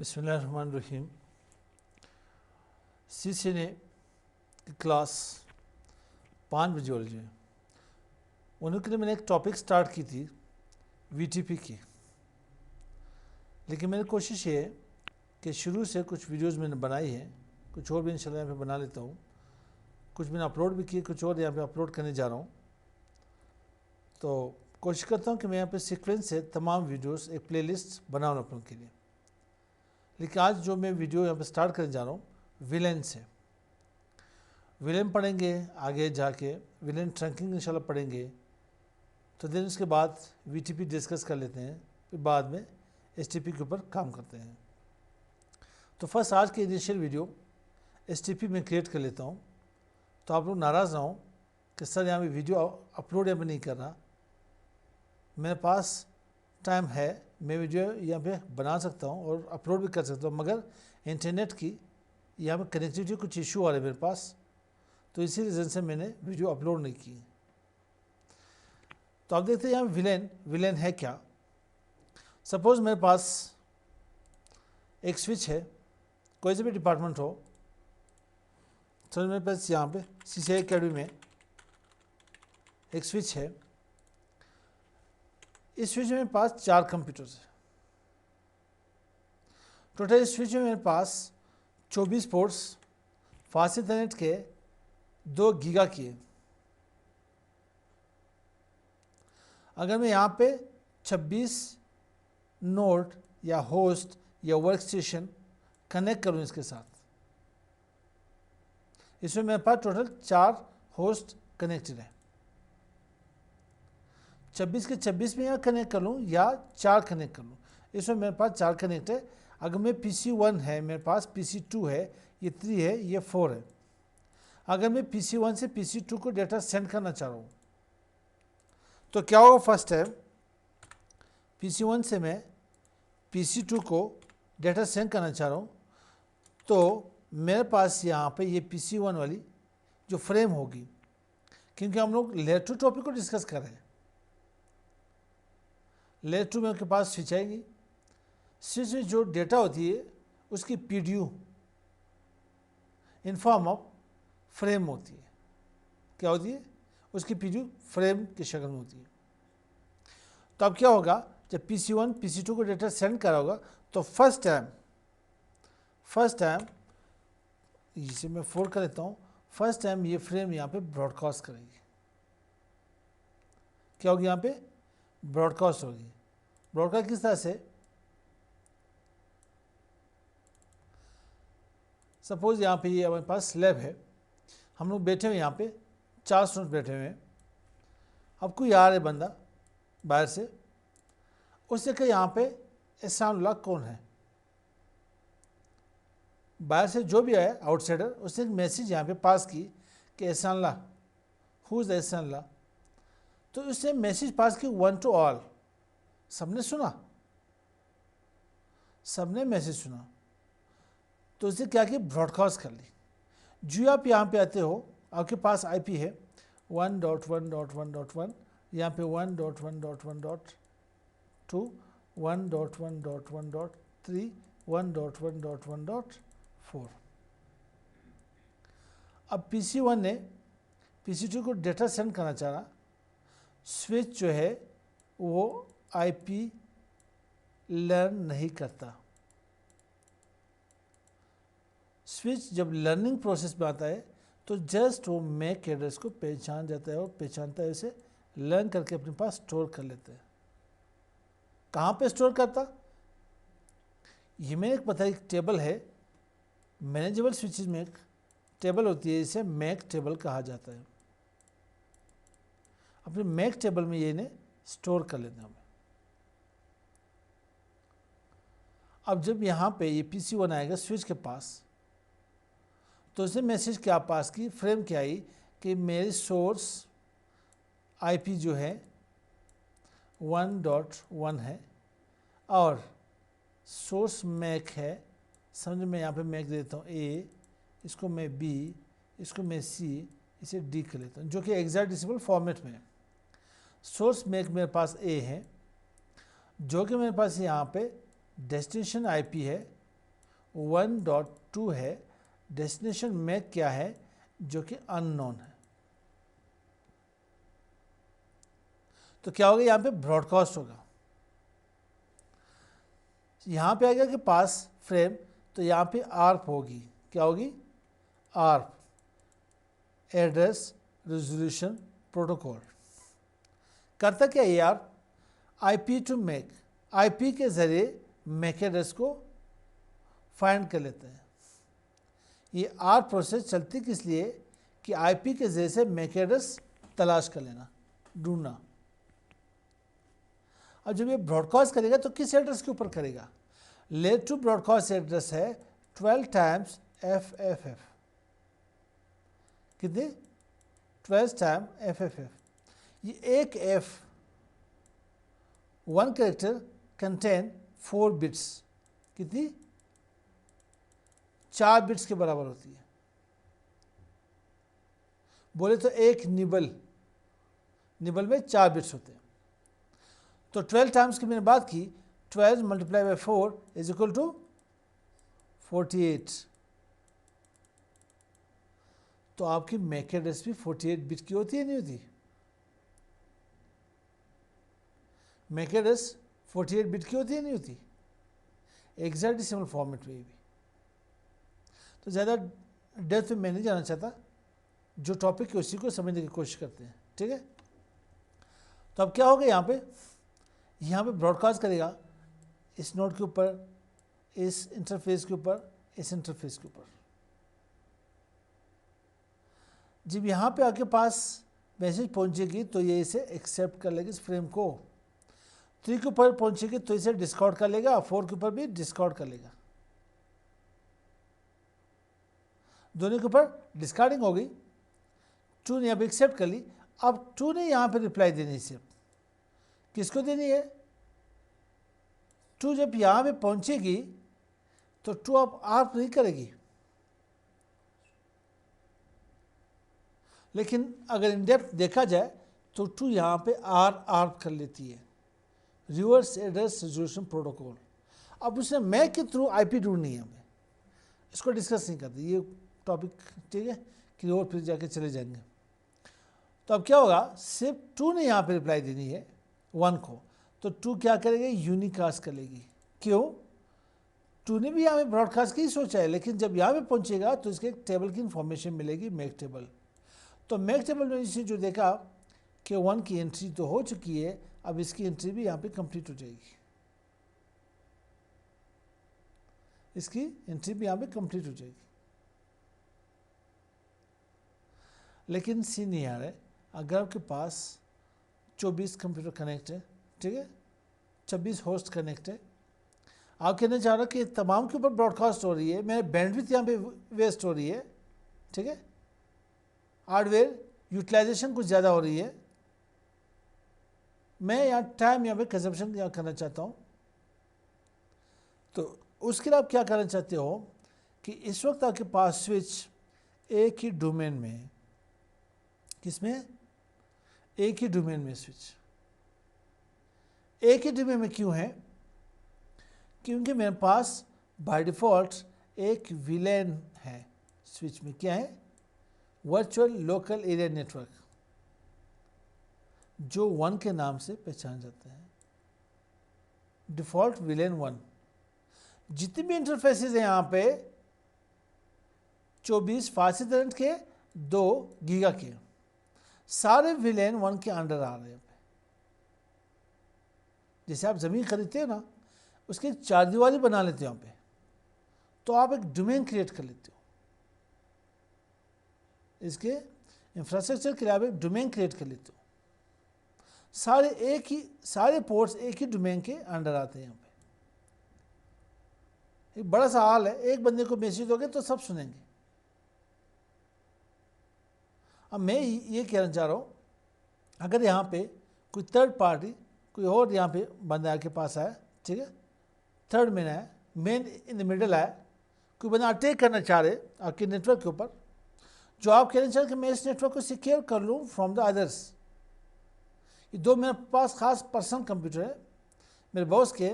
बिस्मिल्लाहिर्रहमानिर्रहीम। CCNA की class 5 बजे वाली है, उनके लिए मैंने एक टॉपिक स्टार्ट की थी VTP की। लेकिन मेरी कोशिश ये है कि शुरू से कुछ वीडियोस मैंने बनाई है, कुछ और भी इंशाल्लाह यहाँ पे बना लेता हूँ। कुछ मैंने अपलोड भी किए, कुछ और यहाँ पे अपलोड करने जा रहा हूँ। तो कोशिश करता हूँ कि मैं यहाँ पे सीक्वेंस से तमाम वीडियोस एक प्लेलिस्ट बनाऊँ अपनों के लिए। लेकिन आज जो मैं वीडियो यहाँ पे स्टार्ट करने जा रहा हूँ विलेन से। विलेन पढ़ेंगे, आगे जाके विलेन ट्रंकिंग इंशाल्लाह पढ़ेंगे। तो देन उसके बाद VTP डिस्कस कर लेते हैं, फिर बाद में STP के ऊपर काम करते हैं। तो फर्स्ट आज की इनिशियल वीडियो STP में क्रिएट कर लेता हूँ। तो आप लोग नाराज़ ना हो कि सर यहाँ पे वीडियो अपलोड यहाँ पे नहीं कर रहा। मेरे पास टाइम है, मैं वीडियो यहाँ पे बना सकता हूँ और अपलोड भी कर सकता हूँ, मगर इंटरनेट की यहाँ पे कनेक्टिविटी कुछ इशू आ रहे मेरे पास, तो इसी रीज़न से मैंने वीडियो अपलोड नहीं की। तो आप देखते हैं यहाँ विलेन है क्या। सपोज़ मेरे पास एक स्विच है, कोई से भी डिपार्टमेंट हो। तो मेरे पास यहाँ पे CCI अकेडमी में एक स्विच है। इस स्विच में मेरे पास 4 कंप्यूटर्स है। टोटल इस स्विच में मेरे पास 24 पोर्ट्स फास्ट इंटरनेट के 2 गीगा की है। अगर मैं यहाँ पे 26 नोड या होस्ट या वर्क स्टेशन कनेक्ट करूँ इसके साथ, इसमें मेरे पास टोटल 4 होस्ट कनेक्टेड है। 26 के 26 में यहाँ कनेक्ट कर लूँ या 4 कनेक्ट कर लूँ, इसमें मेरे पास 4 कनेक्ट है। अगर मैं PC1 है, मेरे पास PC2 है, ये 3 है, ये 4 है। अगर मैं PC1 से PC2 को डेटा सेंड करना चाह रहा हूँ तो क्या होगा? फर्स्ट टाइम PC1 से मैं PC2 को डेटा सेंड करना चाह रहा हूँ, तो मेरे पास यहाँ पे ये PC1 वाली जो फ्रेम होगी, क्योंकि हम लोग लेयर 2 टॉपिक को डिस्कस कर रहे हैं। लेयर 2 में उनके पास स्विच आएगी। स्विच में जो डेटा होती है उसकी PDU in form of frame होती है। क्या होती है? उसकी PDU फ्रेम की शक्ल में होती है। तो अब क्या होगा, जब PC1 PC2 को डेटा सेंड करा होगा तो फर्स्ट टाइम इसे मैं 4 कर लेता हूँ। फर्स्ट टाइम ये फ्रेम यहाँ पे ब्रॉडकास्ट करेगी। क्या होगी? यहाँ पे ब्रॉडकास्ट होगी। ब्रॉडकास्ट किस तरह से? सपोज यहाँ पे ये हमारे पास लैब है, हम लोग बैठे हुए, यहाँ पे 4 स्टूडेंट बैठे हुए हैं। अब कोई आ रहा है बंदा बाहर से, उससे कहे यहाँ पे एहसानुल्लाह कौन है। बाहर से जो भी आया आउटसाइडर, उसने एक मैसेज यहाँ पे पास की कि एहसानुल्लाह, हु इज़ एहसानुल्लाह। तो उसने मैसेज पास की 1 to all। सबने सुना, सबने मैसेज सुना, तो उसने क्या किया? ब्रॉडकास्ट कर ली। जो आप यहाँ पे आते हो, आपके पास IP है 1.1.1.1, यहाँ पे 1.1.1.2, 1.1.1.3, 1.1.1.4। अब PC1 ने PC2 को डेटा सेंड करना चाह रहा। स्विच जो है वो IP लर्न नहीं करता। स्विच जब लर्निंग प्रोसेस में आता है तो जस्ट वो मैक एड्रेस को पहचान जाता है और पहचानता है, उसे लर्न करके अपने पास स्टोर कर लेते हैं। कहाँ पे स्टोर करता? ये मैंने एक पता, एक टेबल है, मैनेजेबल स्विचेज में एक टेबल होती है, इसे मैक टेबल कहा जाता है। अपने मैक टेबल में ये इन्हें स्टोर कर लेते हैं हमें। अब जब यहाँ पे ये PC1 आएगा स्विच के पास, तो उसने मैसेज क्या पास की, फ्रेम क्या आई कि मेरी सोर्स IP जो है 1.1 है और सोर्स मैक है। समझ में यहाँ पे मैक देता हूँ A, इसको मैं B, इसको मैं C, इसे D कर लेता हूँ, जो कि हेक्साडेसिमल फॉर्मेट में है। सोर्स मैक मेरे पास A है, जो कि मेरे पास यहाँ पे डेस्टिनेशन IP है 1.2 है, डेस्टिनेशन मैक क्या है जो कि अननोन है। तो क्या होगा, यहाँ पे ब्रॉडकास्ट होगा, यहाँ पे आएगा कि पास फ्रेम, तो यहाँ पे आर्प होगी, क्या होगी, आर्प, एड्रेस रेजोल्यूशन प्रोटोकॉल। करता क्या है यार, आईपी टू मैक, आईपी के जरिए मैक एड्रेस को फाइंड कर लेते हैं। ये आर प्रोसेस चलती किस लिए कि आईपी के जरिए से मैक एड्रेस तलाश कर लेना, ढूंढना। अब जब ये ब्रॉडकास्ट करेगा तो किस एड्रेस के ऊपर करेगा, लेट टू ब्रॉडकास्ट एड्रेस है 12 टाइम्स FFF, कितने, 12 टाइम FFF। ये एक F 1 कैरेक्टर कंटेन 4 बिट्स, कितनी, 4 बिट्स के बराबर होती है। बोले तो एक निबल में 4 बिट्स होते हैं। तो 12 टाइम्स की मैंने बात की, 12 multiply by 4 is equal to 48। तो आपकी मैक एड्रेस भी 48 बिट की होती है, नहीं होती, मैक एड्रेस 48 बिट की होती है, नहीं होती, हेक्साडेसिमल फॉर्मेट में भी। तो ज़्यादा डेप्थ में मैं नहीं जाना चाहता, जो टॉपिक है उसी को समझने की कोशिश करते हैं, ठीक है। तो अब क्या होगा, यहाँ पे ब्रॉडकास्ट करेगा इस नोड के ऊपर, इस इंटरफेस के ऊपर, इस इंटरफेस के ऊपर। जब यहाँ पे आपके पास मैसेज पहुँचेगी तो ये इसे एक्सेप्ट कर लेगी, इस फ्रेम को। 3 के ऊपर पहुँचेगी तो इसे डिस्कार्ड कर लेगा, 4 के ऊपर भी डिस्कार्ड कर लेगा, दोनों के ऊपर डिस्कार्डिंग होगी। 2 ने अब एक्सेप्ट कर ली, अब 2 ने यहाँ पे रिप्लाई देनी है, सिर्फ किसको देनी है, 2 जब यहाँ पे पहुँचेगी तो 2 अब आर्प नहीं करेगी, लेकिन अगर इन डेप्थ देखा जाए तो 2 यहाँ पे आर्प कर लेती है, रिवर्स एड्रेस रेजोल्यूशन प्रोटोकॉल। अब उसने मैक के थ्रू आईपी ढूंढनी है, हमें इसको डिस्कस नहीं करते, ये टॉपिक, ठीक है, कि और फिर जाके चले जाएंगे। तो अब क्या होगा, सिर्फ 2 ने यहाँ पे रिप्लाई देनी है 1 को, तो 2 क्या करेगी, यूनिकास्ट कर लेगी। क्यों, 2 ने भी यहाँ पे ब्रॉडकास्ट की ही सोचा है, लेकिन जब यहाँ पे पहुँचेगा तो इसके एक टेबल की इन्फॉर्मेशन मिलेगी, मैक टेबल। तो मैक टेबल में इसे जो देखा कि 1 की एंट्री तो हो चुकी है, अब इसकी एंट्री भी यहाँ पे कंप्लीट हो जाएगी, इसकी एंट्री भी यहाँ पे कंप्लीट हो जाएगी। लेकिन सीन नहीं आ रहा है, अगर आपके पास 24 कंप्यूटर कनेक्ट है, ठीक है, 26 होस्ट कनेक्ट है, आप कहना चाह रहे हो कि तमाम के ऊपर ब्रॉडकास्ट हो रही है, मेरे बैंडविड्थ यहाँ पे वेस्ट हो रही है, ठीक है, हार्डवेयर यूटिलाइजेशन कुछ ज़्यादा हो रही है, मैं यहाँ टाइम यहाँ पे कंजम्पशन यहाँ करना चाहता हूँ। तो उसके लिए आप क्या करना चाहते हो कि इस वक्त आपके पास स्विच एक ही डोमेन में है, किसमें, एक ही डोमेन में स्विच, एक ही डोमेन में क्यों है, क्योंकि मेरे पास बाय डिफ़ॉल्ट एक विलेन है स्विच में, क्या है, वर्चुअल लोकल एरिया नेटवर्क, जो 1 के नाम से पहचान जाता है, डिफ़ॉल्ट विलेन 1। जितने भी इंटरफेसेस हैं यहाँ पे 24 फारसी इंटरनेट के, 2 गीगा के, सारे विलेन 1 के अंडर आ रहे हैं। जैसे आप ज़मीन खरीदते हो ना, उसकी एक चारदीवारी बना लेते हो यहाँ पे, तो आप एक डोमेन क्रिएट कर लेते हो, इसके इंफ्रास्ट्रक्चर के लिए आप एक डोमेन क्रिएट कर लेते हो, सारे पोर्ट्स एक ही डोमेन के अंडर आते हैं यहाँ पे। एक बड़ा सा हाल है, एक बंदे को मैसेज दोगे तो सब सुनेंगे। अब मैं ये कहना चाह रहा हूँ, अगर यहाँ पे कोई थर्ड पार्टी, कोई और यहाँ पे बंदा के पास आया, ठीक है, थर्ड मैन आया, मेन इन द मिडल आया, कोई बंदा अटैक करना चाह रहे आपके नेटवर्क के ऊपर, जो आप कहना चाह रहे कि मैं इस नेटवर्क को सिक्योर कर लूँ फ्रॉम द अदर्स। ये 2 मेरे पास खास पर्सनल कंप्यूटर है, मेरे बॉस के,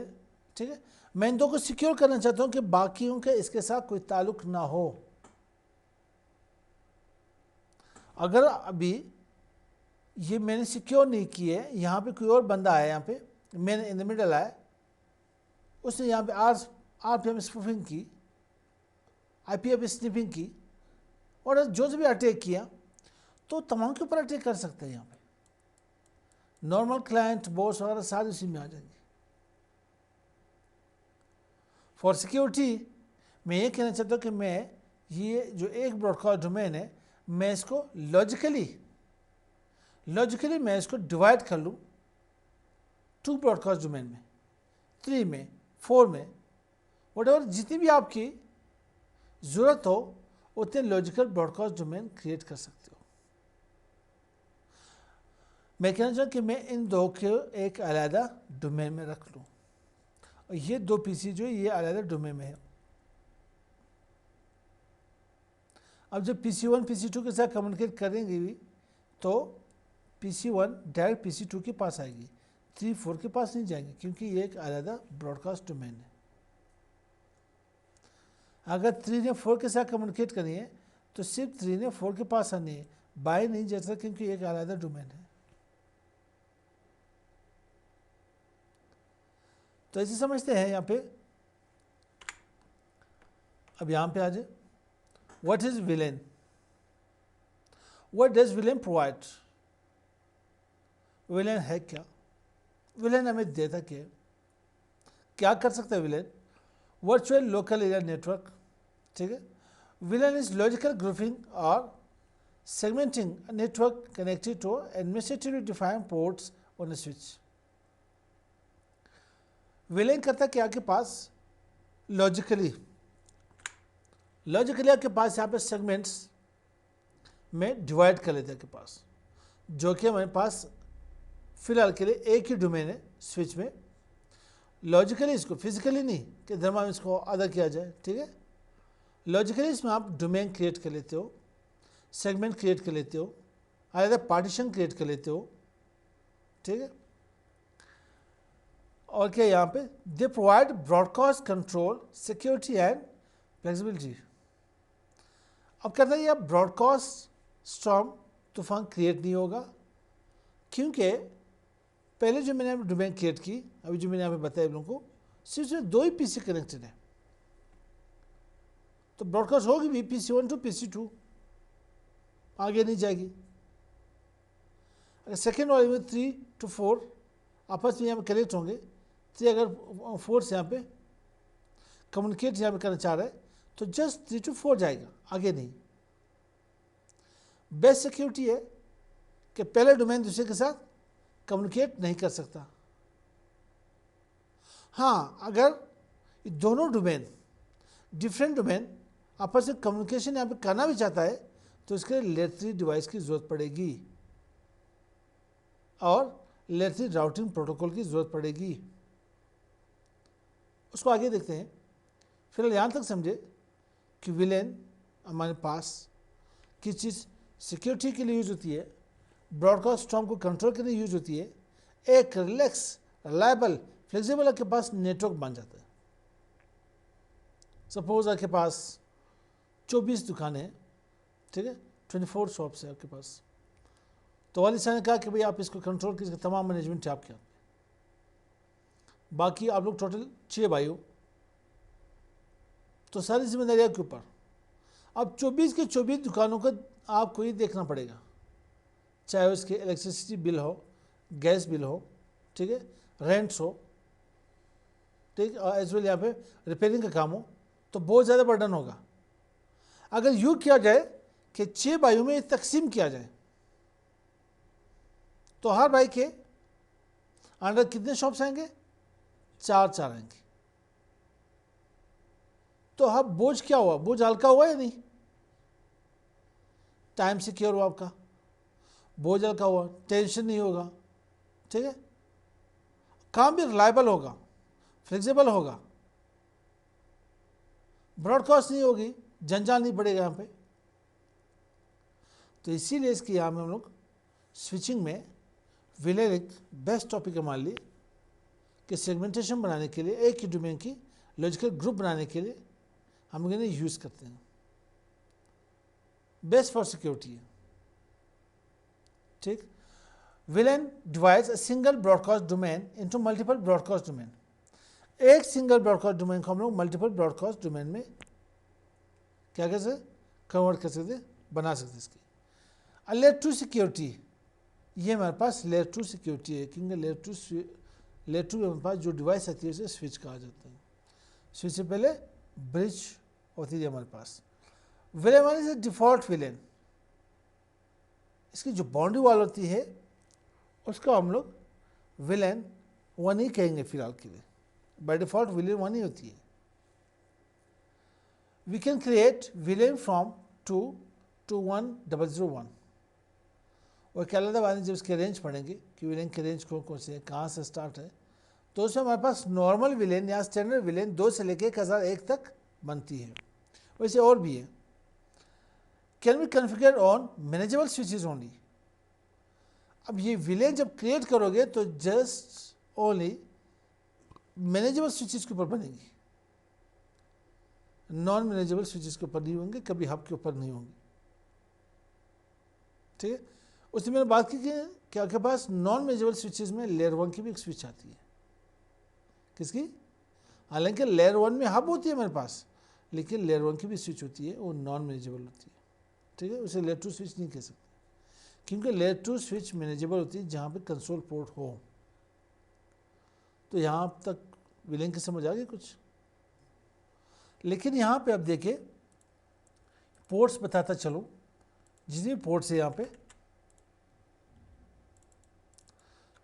ठीक है, मैं इन दो को सिक्योर करना चाहता हूं कि बाकियों के इसके साथ कोई ताल्लुक ना हो। अगर अभी ये मैंने सिक्योर नहीं किए, यहाँ पे कोई और बंदा आया, यहाँ पे मैंने इन द मिडल आया, उसने यहाँ पे आरपीएम स्पूफिंग की, आईपीएफ स्निपिंग की, और जो भी अटैक किया, तो तमाम के ऊपर अटैक कर सकते हैं। यहाँ पे नॉर्मल क्लाइंट, बॉस वगैरह सारे उसी में आ जाएंगे। फॉर सिक्योरिटी मैं ये कहना चाहता हूँ कि मैं ये जो एक ब्रॉडकास्ट डोमेन है, मैं इसको लॉजिकली मैं इसको डिवाइड कर लूँ 2 ब्रॉडकास्ट डोमेन में, 3 में, 4 में, वट जितनी भी आपकी ज़रूरत हो उतने लॉजिकल ब्रॉडकास्ट डोमेन क्रिएट कर सकते हो। मैं कहना चाहूँ कि मैं इन दो को एक अलग डोमेन में रख लूँ, और ये 2 पीसी जो ये अलग डोमेन में है। अब जब PC1 PC2 के साथ कम्युनिकेट करेंगे भी, तो PC1 डायरेक्ट PC2 के पास आएगी, 3 4 के पास नहीं जाएंगे, क्योंकि ये एक अलग ब्रॉडकास्ट डोमेन है। अगर 3 ने 4 के साथ कम्युनिकेट करनी है तो सिर्फ 3 ने 4 के पास आनी है, बाय नहीं जा सकता, क्योंकि एक अलग डोमेन है। तो ऐसे समझते हैं यहाँ पे। अब यहाँ पे आ जाए, what is VLAN, what does VLAN provide. VLAN है क्या, विलेन हमें देता क्या कर सकता है VLAN? Virtual local area network, ठीक है। विलेन इज लॉजिकल ग्रुपिंग और segmenting network connected to administratively defined ports on a switch. VLAN करता क्या आपके पास लॉजिकली आपके पास यहाँ पे सेगमेंट्स में डिवाइड कर लेते हैं आपके पास, जो कि हमारे पास फिलहाल के लिए एक ही डोमेन है स्विच में। लॉजिकली इसको, फिजिकली नहीं कि धर्मा में इसको आधा किया जाए, ठीक है। लॉजिकली इसमें आप डोमेन क्रिएट कर लेते हो, सेगमेंट क्रिएट कर लेते हो, अलग पार्टीशन क्रिएट कर लेते हो, ठीक है। और क्या यहाँ पे they provide broadcast control, security and flexibility. अब कहता है ये ब्रॉडकास्ट स्टॉर्म तूफान क्रिएट नहीं होगा, क्योंकि पहले जो मैंने डोमेन क्रिएट की, अभी जो मैंने यहाँ पे बताया आप लोगों को, सिर्फ 2 ही पीसी कनेक्टेड है, तो ब्रॉडकास्ट होगी भी PC1 टू PC2, आगे नहीं जाएगी। अगर सेकेंड वाले में 3 to 4 आपस में यहाँ पे कनेक्ट होंगे, 3 अगर 4 से यहाँ पे कम्युनिकेट यहाँ पे करना चाह रहा है, तो जस्ट 3 to 4 जाएगा, आगे नहीं। बेस्ट सिक्योरिटी है कि पहले डोमेन दूसरे के साथ कम्युनिकेट नहीं कर सकता। हाँ, अगर ये दोनों डोमेन, डिफरेंट डोमेन आपस में कम्युनिकेशन यहाँ पे करना भी चाहता है, तो इसके लिए लेयर 3 डिवाइस की ज़रूरत पड़ेगी और लेयर 3 राउटिंग प्रोटोकॉल की ज़रूरत पड़ेगी। उसको आगे देखते हैं। फिलहाल यहाँ तक समझे कि विलेन हमारे पास किस चीज़ सिक्योरिटी के लिए यूज होती है, ब्रॉडकास्ट स्टॉर्म को कंट्रोल करने यूज होती है, एक रिलैक्स, रिलायबल, फ्लेक्सिबल आपके पास नेटवर्क बन जाता है। सपोज आपके पास 24 दुकानें हैं, ठीक है, 24 शॉप्स है आपके पास, तो वाली साहब ने कहा कि भाई आप इसको कंट्रोल कीजिए, तमाम मैनेजमेंट है आपके हाथ में। बाकी आप लोग टोटल 6 भाई हो, तो सारी जिम्मेदारी आपके ऊपर। अब 24 के 24 दुकानों को आपको ही देखना पड़ेगा, चाहे उसके इलेक्ट्रिसिटी बिल हो, गैस बिल हो, ठीक है, रेंट्स हो, ठीक, और एज वेल यहाँ पे रिपेयरिंग का काम हो, तो बहुत ज़्यादा बर्डन होगा। अगर यूँ किया जाए कि 6 भाइयों में तकसीम किया जाए, तो हर भाई के अंडर कितने शॉप्स आएंगे? 4 आएंगे। तो अब बोझ क्या हुआ? बोझ हल्का हुआ या नहीं? टाइम सिक्योर हुआ आपका, बोझ हल्का हुआ, टेंशन नहीं होगा, ठीक है, काम भी रिलायबल होगा, फ्लेक्सिबल होगा, ब्रॉडकास्ट नहीं होगी, जंजाल नहीं पड़ेगा यहाँ पे। तो इसीलिए इसकी यहाँ में हम लोग स्विचिंग में विलेन एक बेस्ट टॉपिक है मान ली कि सेगमेंटेशन बनाने के लिए एक ही डोमेन की लॉजिकल ग्रुप बनाने के लिए हम इन्हें यूज़ करते हैं। बेस्ट फॉर सिक्योरिटी है, ठीक। Villain divides a single broadcast domain into multiple broadcast domain. एक सिंगल ब्रॉडकास्ट डोमेन को हम लोग मल्टीपल ब्रॉडकास्ट डोमेन में क्या कर सकते, कन्वर्ट कर सकते, बना सकते इसकी। लेयर 2 सिक्योरिटी, ये हमारे पास लेयर 2 सिक्योरिटी है, क्योंकि लेयर 2 के पास जो डिवाइस आती है उसे स्विच कहा जाता है। स्विच से पहले ब्रिज होती है हमारे पास। विलेन 1 इज डिफॉल्ट विलेन, इसकी जो बाउंड्री वॉल होती है उसको हम लोग विलेन 1 ही कहेंगे फिलहाल के लिए। बाय डिफॉल्ट विलेन 1 ही होती है। We can create VLAN from 2 to 1001, और क्या लगता है जब इसके रेंज पढ़ेंगे कि विलेन के रेंज कौन से हैं, कहाँ से स्टार्ट है, तो उसमें हमारे पास नॉर्मल विलेन या स्टैंडर्ड विलेन 2 से लेकर 1001 तक बनती है। वैसे और भी है। Can be configure on manageable switches only. अब ये विलेन जब क्रिएट करोगे तो जस्ट ओनली मैनेजेबल स्विचेस के ऊपर बनेगी, नॉन मैनेजेबल स्विचेस के ऊपर नहीं होंगे, कभी हब के ऊपर नहीं होंगे, ठीक है। उसने मैंने बात की कि क्या आपके पास नॉन मैनेजेबल स्विचेस में लेयर 1 की भी एक स्विच आती है। किसकी? हालांकि लेयर 1 में हब होती है मेरे पास, लेकिन लेयर 1 की भी स्विच होती है, वो नॉन मैनेजेबल होती है, ठीक है। उसे लेयर 2 स्विच नहीं कह सकते, क्योंकि लेयर 2 स्विच मैनेजेबल होती है जहाँ पे कंसोल पोर्ट हो। तो यहाँ तक विलेन की समझ आ गई कुछ। लेकिन यहाँ पे अब देखिए पोर्ट्स बताता चलो, जितने पोर्ट्स है यहाँ पे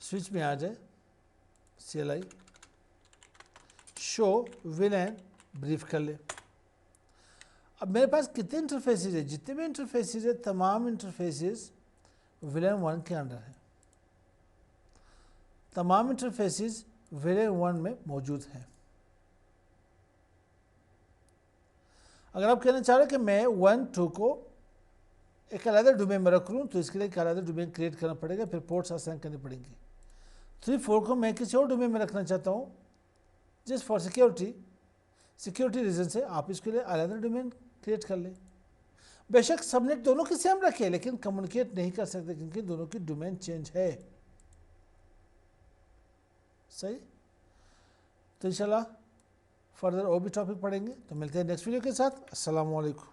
स्विच में आ जाए CLI शो विलेन ब्रीफ कर ले। अब मेरे पास कितने इंटरफेसेस है, जितने भी इंटरफेसेस है तमाम इंटरफेसेस विलेन 1 के अंडर है, तमाम इंटरफेसेस विलेन 1 में मौजूद हैं। अगर आप कहना चाह रहे हैं कि मैं 1, 2 को एक अलग डोमेन में रख लूँ, तो इसके लिए एक अलग डोमेन क्रिएट करना पड़ेगा, फिर पोर्ट्स असाइन करनी पड़ेंगी। 3, 4 को मैं किसी और डोमेन में रखना चाहता हूँ, जस्ट फॉर सिक्योरिटी रीजन से आप इसके लिए अलग डोमेन क्रिएट कर लें। बेशक सबनेट दोनों की सेम रखे, लेकिन कम्युनिकेट नहीं कर सकते क्योंकि दोनों की डोमेन चेंज है, सही। तो इंशाल्लाह फर्दर और भी टॉपिक पढ़ेंगे, तो मिलते हैं नेक्स्ट वीडियो के साथ। अस्सलाम वालेकुम।